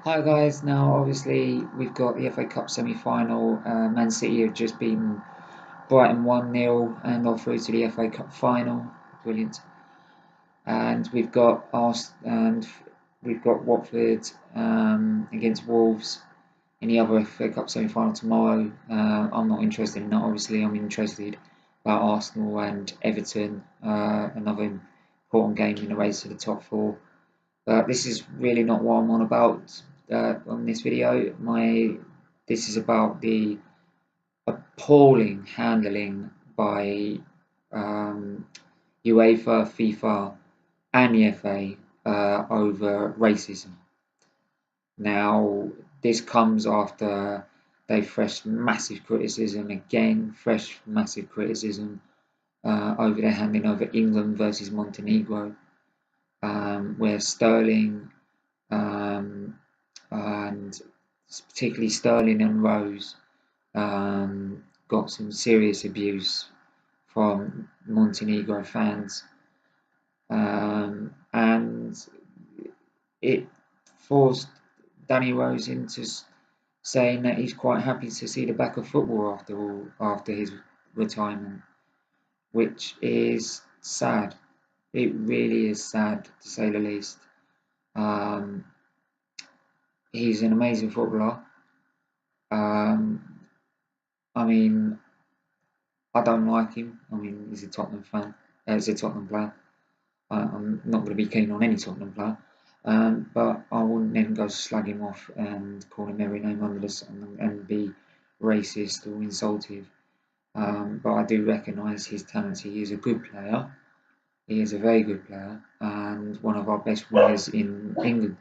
Hi guys, now obviously we've got the FA Cup semi-final. Man City have just beaten Brighton 1-0 and are through to the FA Cup final. Brilliant. And we've got Watford against Wolves in the other FA Cup semi-final tomorrow. I'm not interested in that. Obviously, I'm interested about Arsenal and Everton, another important game in the race to the top four. But this is really not what I'm on about on this video. This is about the appalling handling by UEFA, FIFA, and the FA over racism. Now, this comes after they fresh massive criticism again, fresh massive criticism over their handling over England versus Montenegro, where Sterling and particularly Sterling and Rose got some serious abuse from Montenegro fans, and it forced Danny Rose into saying that he's quite happy to see the back of football after his retirement, which is sad. It really is sad to say the least. He's an amazing footballer. I mean, I don't like him. I mean, he's a Tottenham fan. He's a Tottenham player. I'm not going to be keen on any Tottenham player. But I wouldn't then go slag him off and call him every name under the sun and be racist or insultive. But I do recognise his talents. He is a good player. He is a very good player and one of our best players in England.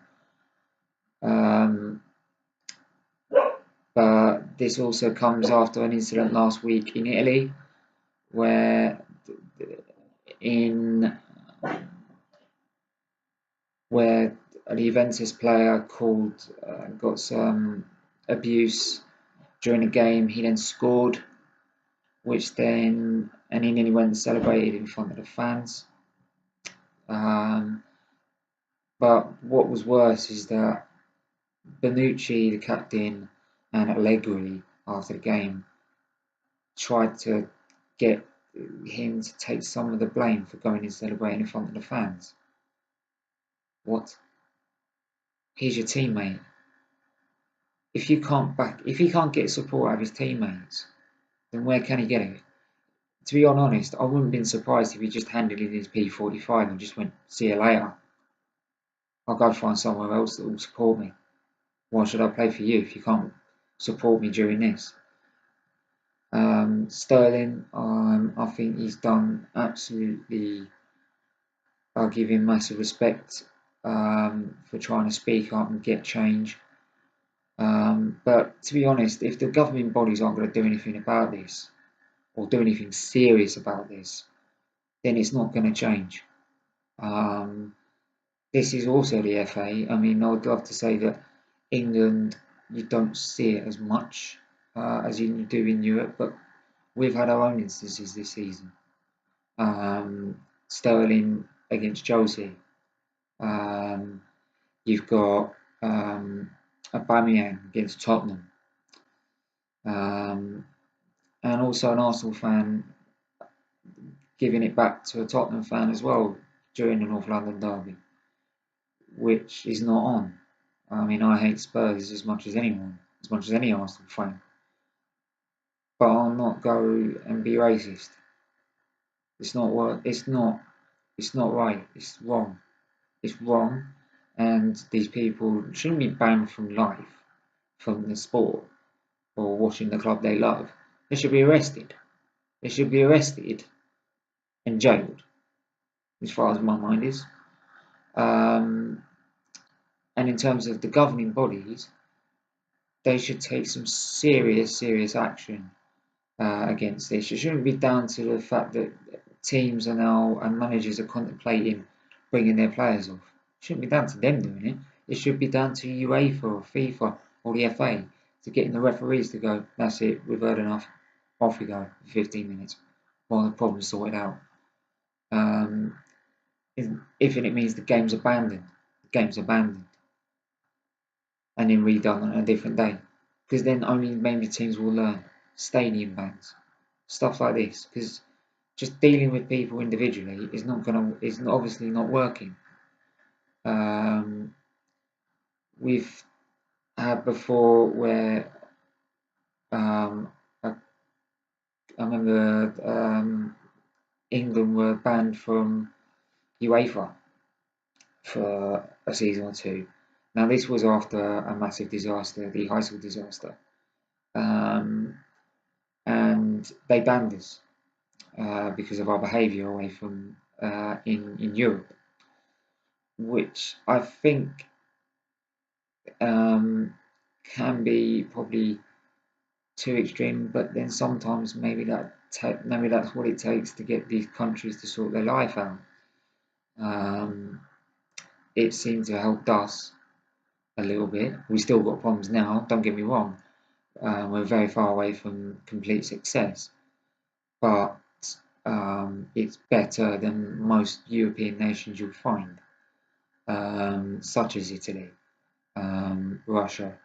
But this also comes after an incident last week in Italy, where in where a Juventus player got some abuse during the game. He then scored, and he nearly went and celebrated in front of the fans. But what was worse is that Bonucci, the captain, and Allegri, after the game, tried to get him to take some of the blame for going and celebrating in front of the fans. What? He's your teammate. If he can't get support out of his teammates, then where can he get it? To be honest, I wouldn't have been surprised if he just handed in his P45 and just went, see you later. I'll go find somewhere else that will support me. Why should I play for you if you can't support me during this? Sterling, I think he's done absolutely. I'll give him massive respect for trying to speak up and get change. But to be honest, if the governing bodies aren't going to do anything about this, or do anything serious about this, then it's not going to change. This is also the FA. I mean, I would love to say that England, you don't see it as much as you do in Europe, but we've had our own instances this season. Sterling against Chelsea. You've got Aubameyang against Tottenham. And also an Arsenal fan giving it back to a Tottenham fan as well during the North London derby, which is not on. I mean, I hate Spurs as much as anyone, as much as any Arsenal fan, but I'll not go and be racist. It's not what. It's not. It's not right. It's wrong. It's wrong, and these people shouldn't be banned from life, from the sport, or watching the club they love. They should be arrested. They should be arrested and jailed, as far as my mind is. And in terms of the governing bodies, they should take some serious action against this. It shouldn't be down to the fact that teams are now and managers are contemplating bringing their players off. It shouldn't be down to them doing it. It should be down to UEFA or FIFA or the FA to getting the referees to go, that's it, we've heard enough, off we go for 15 minutes while the problem's sorted out. If it means the game's abandoned, the game's abandoned. and then redone on a different day, because then only maybe teams will learn. Stadium bans, stuff like this, because just dealing with people individually is obviously not working. We've had before where I remember England were banned from UEFA for a season or two. Now this was after a massive disaster, the high school disaster, and they banned us because of our behaviour away from in Europe, which I think can be probably too extreme. But then sometimes maybe that's what it takes to get these countries to sort their life out. It seemed to have helped us a little bit. We still got problems now. Don't get me wrong. We're very far away from complete success, but it's better than most European nations you'll find, such as Italy, Russia,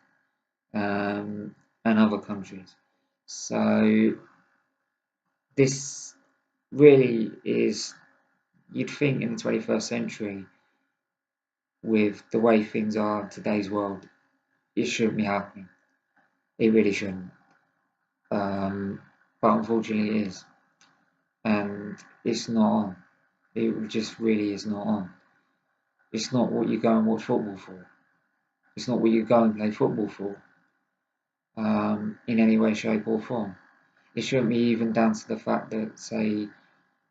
and other countries. So this really is, you'd think in the 21st century, with the way things are in today's world, it shouldn't be happening. It really shouldn't. But unfortunately it is. And it's not on. It just really is not on. It's not what you go and watch football for. It's not what you go and play football for, in any way, shape, or form. It shouldn't be even down to the fact that, say,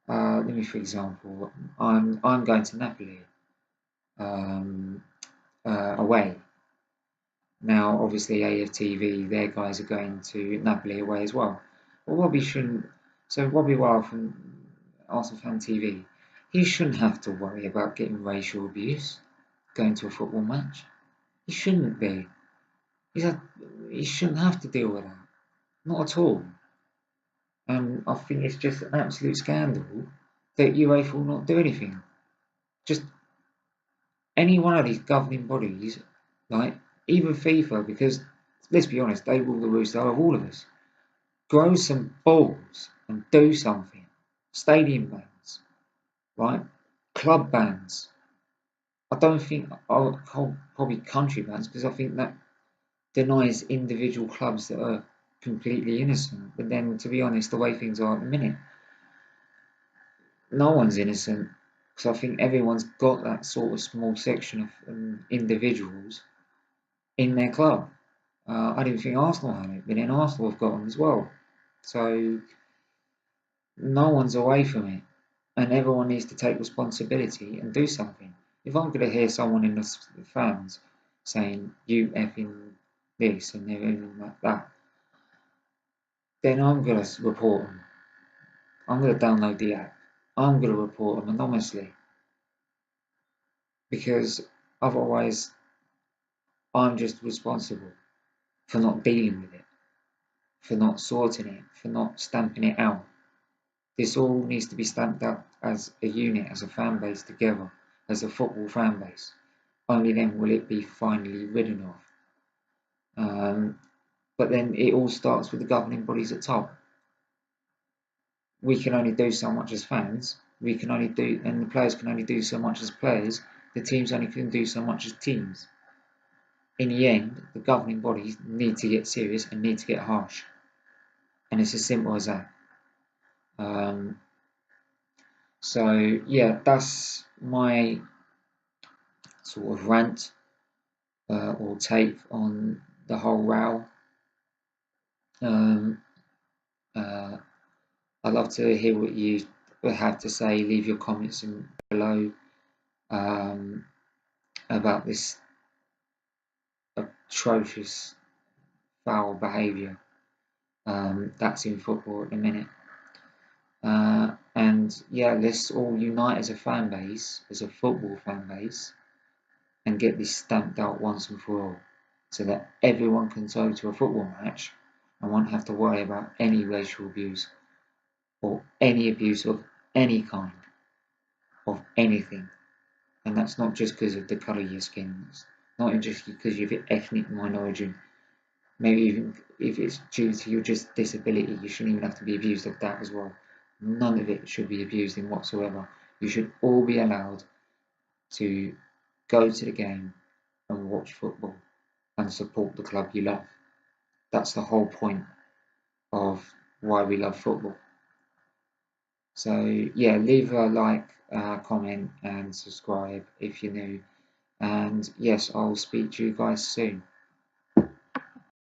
let me for example, I'm going to Napoli away. Now, obviously, AFTV, their guys are going to Napoli away as well. But Robbie shouldn't. So Robbie Wilde from Arsenal Fan TV, he shouldn't have to worry about getting racial abuse going to a football match. He shouldn't be. He shouldn't have to deal with that. Not at all. And I think it's just an absolute scandal that UEFA will not do anything. Just any one of these governing bodies, like even FIFA, because let's be honest, they rule the roost out of all of us. Grow some balls and do something. Stadium bans, right? Club bans. I don't think I'll call probably country bans, because I think that denies individual clubs that are completely innocent. But then, to be honest, the way things are at the minute, no one's innocent, because I think everyone's got that sort of small section of individuals in their club. I didn't think Arsenal had it, but then Arsenal have got them as well. So no one's away from it, and everyone needs to take responsibility and do something. If I'm going to hear someone in the fans saying you effing this and everything like that, then I'm going to report them. I'm going to download the app. I'm going to report them anonymously, because otherwise I'm just responsible for not dealing with it, for not sorting it, for not stamping it out. This all needs to be stamped out as a unit, as a fan base together, as a football fan base. Only then will it be finally ridden of. But then it all starts with the governing bodies at top. We can only do so much as fans. We can only do, and the players can only do so much as players. The teams only can do so much as teams. In the end, the governing bodies need to get serious and need to get harsh. And it's as simple as that. So yeah, that's my sort of rant or take on the whole row. I'd love to hear what you have to say. Leave your comments below about this atrocious foul behaviour that's in football at the minute. And yeah, let's all unite as a fan base, as a football fan base, and get this stamped out once and for all, so that everyone can go to a football match and won't have to worry about any racial abuse or any abuse of any kind, of anything. And that's not just because of the colour of your skin, not just because you're ethnic minority. Maybe even if it's due to your just disability, you shouldn't even have to be abused of that as well. None of it should be abused in whatsoever. You should all be allowed to go to the game and watch football and support the club you love. That's the whole point of why we love football. So yeah, leave a like, comment, and subscribe if you're new. And yes, I'll speak to you guys soon.